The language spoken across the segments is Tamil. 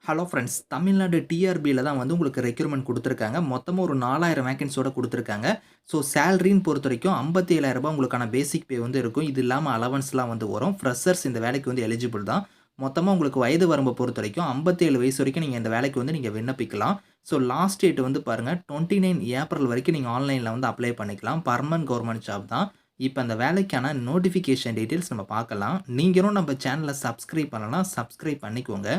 Hello friends. தமிழ்நாடு டிஆர்பில தான் வந்து உங்களுக்கு ரெக்ரூட்மெண்ட் குடுத்துருக்காங்க. மொத்தமா ஒரு 4000 வேக்கன்ஸியோட குடுத்துருக்காங்க. ஸோ சேலரின்னு பொறுத்தவரைக்கும் ரூ. 57,000 உங்களுக்கான பேசிக் பே வந்து இருக்கும். இது இல்லாம அலவன்ஸ்லாம் வந்து வரும். ஃப்ரெஷர்ஸ் இந்த வேலைக்கு வந்து எலிஜிபிள் தான். மொத்தமா உங்களுக்கு வயது வரம்ப பொறுத்தவரைக்கும் 57 வயசு வரைக்கும் நீங்க இந்த வேலைக்கு வந்து நீங்க விண்ணப்பிக்கலாம். ஸோ லாஸ்ட் டேட் வந்து பாருங்க 29 ஏப்ரல் வரைக்கும் நீங்க ஆன்லைன்ல வந்து அப்ளை பண்ணிக்கலாம். பெர்மனன்ட் கவர்ன்மென்ட் ஜாப் தான். இப்ப அந்த வேலைக்கான நோட்டிஃபிகேஷன் டீட்டெயில்ஸ் நம்ம பார்க்கலாம். நீங்களும் நம்ம சேனல சப்ஸ்கிரைப் பண்ணலனா சப்ஸ்கிரைப் பண்ணிக்கோங்க.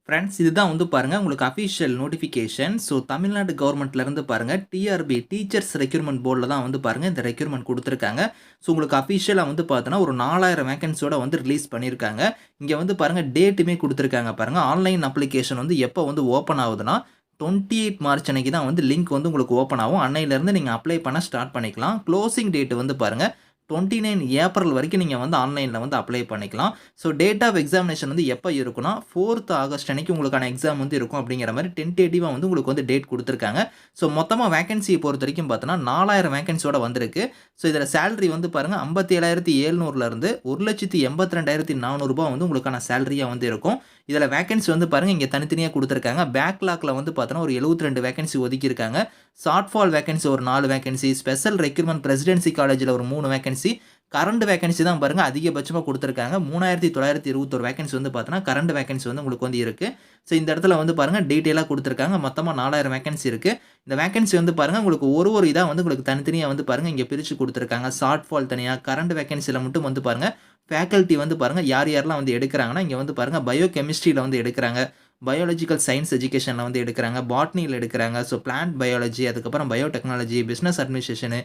ஃப்ரெண்ட்ஸ் இதுதான் வந்து பாருங்க உங்களுக்கு அஃபிஷியல் நோட்டிஃபிகேஷன். ஸோ தமிழ்நாடு கவர்மெண்ட்லேருந்து பாருங்க டிஆர்பி டீச்சர்ஸ் ரெக்ரூட்மெண்ட் போர்டில் தான் வந்து பாருங்க இந்த ரெக்ரூட்மெண்ட் குடுத்துருக்காங்க. ஸோ உங்களுக்கு அஃபிஷியலா வந்து பார்த்தோன்னா ஒரு 4000 வேக்கன்ஸியோட வந்து ரிலீஸ் பண்ணியிருக்காங்க. இங்க வந்து பாருங்க டேட்டுமே குடுத்துருக்காங்க பாருங்க. ஆன்லைன் அப்ளிகேஷன் வந்து எப்போ வந்து ஓப்பன் ஆகுதுன்னா 28 மார்ச் அன்னைக்கு தான் வந்து லிங்க் வந்து உங்களுக்கு ஓப்பன் ஆகும். அன்னையிலேருந்து நீங்க அப்ளை பண்ண ஸ்டார்ட் பண்ணிக்கலாம். க்ளோசிங் டேட் வந்து பாருங்க 29 ஏப்ரல் வரைக்கும் நீங்க வந்து ஆன்லைன்ல வந்து அப்ளை பண்ணிக்கலாம். ஸோ டேட் ஆஃப் எக்ஸாமினேஷன் வந்து எப்ப இருக்குன்னா 4த் ஆகஸ்ட் அன்னைக்கு உங்களுக்கான எக்ஸாம் வந்து இருக்கும் அப்படிங்கிற மாரி டென்டேட்டிவா வந்து உங்களுக்கு வந்து டேட் குடுத்துருக்காங்க. ஸோ மொத்தமா வேக்கன்சிய பொறுத்தவரைக்கும் பார்த்தோன்னா 4000 வேக்கன்சியோட வந்திருக்கு. ஸோ இதுல சேலரி வந்து பாருங்க 57,700ல இருந்து ரூ. 1,82,400 வந்து உங்களுக்கான சேலரியா வந்து இருக்கும். இதுல வேக்கன்சி வந்து பாருங்க இங்க தனித்தனியா குடுத்துருக்காங்க. பேக்லாக்ல வந்து பார்த்தோன்னா ஒரு 72 வேக்கன்சி ஒதுக்கியிருக்காங்க. ஷார்ட் ஃபால் வேக்கன்சி ஒரு 4 வேக்கன்சி, ஸ்பெஷல் ரெக்ரூட்மென்ட் பிரசிடென்சி காலேஜ்ல ஒரு 3 வேக்கன்சி, கரண்ட் வேக்கன்சி தான் பாருங்க அதிகபட்சமா குடுத்துருக்காங்க. 3921 வேக்கன்சி வந்து பார்த்தோன்னா கரண்ட் வேக்கன்சி வந்து உங்களுக்கு வந்து இருக்கு. ஸோ இந்த இடத்துல வந்து பாருங்க டீட்டெயிலா குடுத்துருக்காங்க. மொத்தமா 4000 வேக்கன்சி இருக்கு. இந்த வேக்கன்சி வந்து பாருங்க உங்களுக்கு ஒரு இதா வந்து உங்களுக்கு தனித்தனியா வந்து பாருங்க இங்க பிரிச்சு குடுத்துருக்காங்க. ஷார்ட் ஃபால் தனியா, கரண்ட் வேக்கன்சில மட்டும் வந்து பாருங்க ஃபேக்கல்டி வந்து பாருங்க யார் யாரெல்லாம் வந்து எடுக்குறாங்கன்னா, இங்க வந்து பாருங்க பயோ கெமிஸ்ட்ரில வந்து எடுக்குறாங்க. பயாலஜிக்கல் சயன்ஸ் எஜுகேஷன்ல வந்து எடுக்குறாங்க. பாட்னில எடுக்குறாங்க. ஸோ பிளான்ட் பயாலஜி, அதுக்கப்புறம் பயோடெக்னாலஜி, பிசினஸ் அட்மினிஸ்ட்ரேஷன்,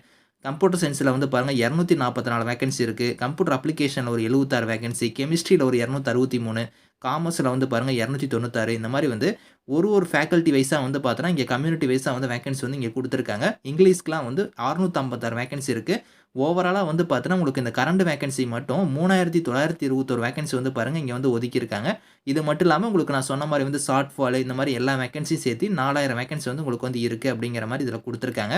கம்ப்யூட்டர் சயன்ஸ்ல வந்து பாருங்க 244 வேக்கன்சி இருக்கு. கம்ப்யூட்டர் அப்ளிகேஷன்ல ஒரு 76 வேக்கன்சி, கெமிஸ்ட்ரில ஒரு 263, காமர்ஸ்ல வந்து பாருங்க 296 இந்த மாரி வந்து ஒரு ஃபேக்கல்டி வைஸா வந்து பார்த்தோன்னா, இங்க கம்யூனிட்டி வைஸா வந்து வேக்கன்சி வந்து இங்க குடுத்துருக்காங்க. இங்கிலீஷ்க்குலாம் வந்து 656 வேக்கன்சி இருக்கு. ஓவராலா வந்து பார்த்தோன்னா, உங்களுக்கு இந்த கரண்ட் வேக்கன்சி மட்டும் 3921 வேக்கன்சி வந்து பாருங்க இங்க வந்து ஒதுக்கியிருக்காங்க. இது மட்டும் இல்லாம உங்களுக்கு நான் சொன்ன மாரி வந்து ஷார்ட் ஃபால் இந்த மாரி எல்லா வேக்கன்சியும் சேர்த்து 4000 வேக்கன்சி வந்து உங்களுக்கு வந்து இருக்கு அப்படிங்கிற மாரி இதுல குடுத்துருக்காங்க.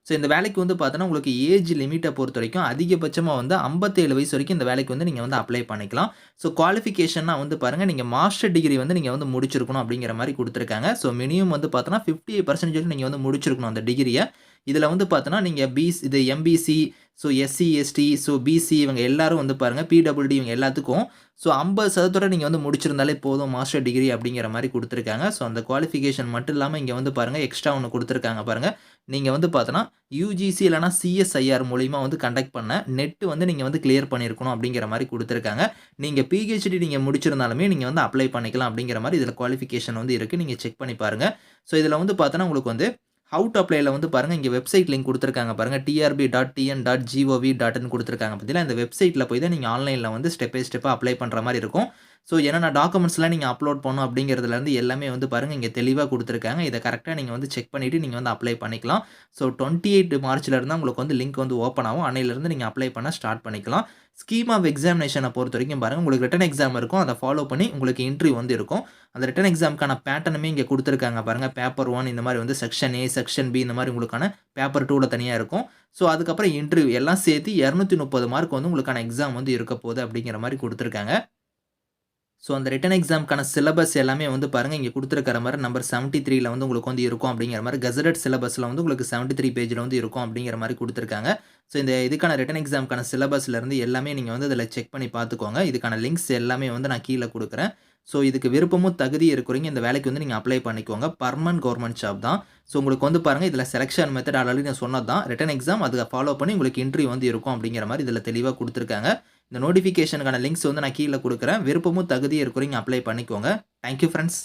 ஸோ இந்த வேலைக்கு வந்து பார்த்தோன்னா, உங்களுக்கு ஏஜ் லிமிட்ட பொறுத்தவரைக்கும் அதிகபட்சமா வந்து 57 வயசு வரைக்கும் இந்த வேலைக்கு வந்து நீங்க வந்து அப்ளை பண்ணிக்கலாம். ஸோ குவாலிஃபிகேஷன்னா வந்து பாருங்க, நீங்க மாஸ்டர் டிகிரி வந்து நீங்க வந்து முடிச்சிருக்கணும் அப்படிங்கிற மாரி குடுத்துருக்காங்க. ஸோ மினிமம் வந்து பார்த்தோன்னா 58% நீங்க வந்து முடிச்சிருக்கணும் அந்த டிகிரிய. இதுல வந்து பார்த்தோன்னா, நீங்க இது MBC, so SC, ST, so BC இவங்க எல்லாரும் வந்து பாருங்க பிடபிள்யூடி இவங்க எல்லாத்துக்கும் ஸோ 50% நீங்க வந்து முடிச்சிருந்தாலே போதும் மாஸ்டர் டிகிரி அப்படிங்கிற மாரி குடுத்துருக்காங்க. ஸோ அந்த குவாலிஃபிகேஷன் மட்டும் இல்லாம இங்க வந்து பாருங்க எக்ஸ்ட்ரா ஒண்ணு குடுத்துருக்காங்க பாருங்க. நீங்க வந்து பார்த்தோன்னா, யுஜிசி இல்லன்னா சிஎஸ்ஐஆர் மூலியமா வந்து கண்டக்ட் பண்ண நெட் வந்து நீங்க வந்து கிளியர் பண்ணியிருக்கணும் அப்படிங்கிற மாரி குடுத்துருக்காங்க. நீங்க பிஹெச்டி நீங்க முடிச்சிருந்தாலுமே நீங்க வந்து அப்ளை பண்ணிக்கலாம் அப்படிங்கிற மாரி இதுல குவாலிஃபிகேஷன் வந்து இருக்கு. நீங்க செக் பண்ணி பாருங்க. ஸோ இதுல வந்து பார்த்தோன்னா, உங்களுக்கு வந்து ஹவ் டூ அப்ளைல வந்து பாருங்க இங்க வெப்சைட் லிங்க் குடுத்துருக்காங்க பாருங்க. trb.tn.gov.in குடுத்துருக்காங்க பார்த்தீங்களா? இந்த வெப்சைட்ல போய் தான் நீங்க ஆன்லைன்ல வந்து ஸ்டெப் பை ஸ்டெப்பா அப்ளை பண்ற மாரி இருக்கும். ஸோ என்னென்ன டாக்குமெண்ட்ஸ்லாம் நீங்க அப்லோட் பண்ணணும் அப்படிங்கிறதுலருந்து எல்லாமே வந்து பாருங்க இங்க தெளிவா குடுத்துருக்காங்க. இத கரெக்ட்டா நீங்க வந்து செக் பண்ணிட்டு நீங்க வந்து அப்ளை பண்ணிக்கலாம். ஸோ 28 மார்ச்ல இருந்து உங்களுக்கு வந்து லிங்க் வந்து ஓப்பன் ஆகும். அன்னையிலிருந்து நீங்க அப்ளை பண்ண ஸ்டார்ட் பண்ணிக்கலாம். ஸ்கீம் ஆஃப் எக்ஸாமினேஷன பொறுத்தவரைக்கும் பாருங்க, உங்களுக்கு ரிட்டன் எக்ஸாம் இருக்கும். அத ஃபாலோ பண்ணி உங்களுக்கு இன்டர்வியூ வந்து இருக்கும். அந்த ரிட்டன் எக்ஸாம்க்கான பேட்டர்னுமே இங்க குடுத்துருக்காங்க பாருங்க. பேப்பர் 1 இந்த மாரி வந்து செக்ஷன் ஏ, செக்ஷன் பி இந்த மாரி உங்களுக்கான பேப்பர் 2ல தனியா இருக்கும். ஸோ அதுக்கப்புறம் இன்டர்வியூ எல்லாம் சேர்த்து 230 மார்க் வந்து உங்களுக்கான எக்ஸாம் வந்து இருக்க போது அப்படிங்கிற மாரி குடுத்துருக்காங்க. ஸோ அந்த ரிட்டன் எக்ஸாம்க்கான சிலபஸ் எல்லாமே வந்து பாருங்க, இங்க குடுத்திருக்கிற மாரி நம்பர் 73ல வந்து உங்களுக்கு வந்து இருக்கும் அப்படிங்கிற மாரி கெசட்டட் சிலபஸ்ல வந்து உங்களுக்கு 73 பேஜ்ல வந்து இருக்கும் அப்படிங்கிற மாரி குடுத்திருக்காங்க. ஸோ இந்த இதுக்கான ரிட்டன் எக்ஸாம்க்கான சிலபஸ்ல இருந்து எல்லாமே நீங்க வந்து இதுல செக் பண்ணி பார்த்துக்கோங்க. இதுக்கான லிங்க்ஸ் எல்லாமே வந்து நான் கீழ குடுக்குறேன். ஸோ இதுக்கு விருப்பமும் தகுதியும் இருக்கிறவங்க இந்த வேலைக்கு வந்து நீங்க அப்ளை பண்ணிக்கோங்க. பெர்மனன்ட் கவர்ன்மென்ட் ஜாப் தான். ஸோ உங்களுக்கு வந்து பாருங்க இதுல செலக்ஷன் மெத்தட் ஆல்ரெடி நான் சொன்னது தான். ரிட்டன் எக்ஸாம் அத ஃபாலோ பண்ணி உங்களுக்கு இன்டர்வியூ வந்து இருக்கும் அப்படிங்கிற மாரி இதுல தெளிவா குடுத்திருக்காங்க. இந்த நோட்டிஃபிகேஷனுக்கான லிங்க்ஸ் வந்து நான் கீழ குடுக்குறேன். விருப்பமும் தகுதியும் இருக்கிறவங்க அப்ளை பண்ணிக்கோங்க. Thank you friends.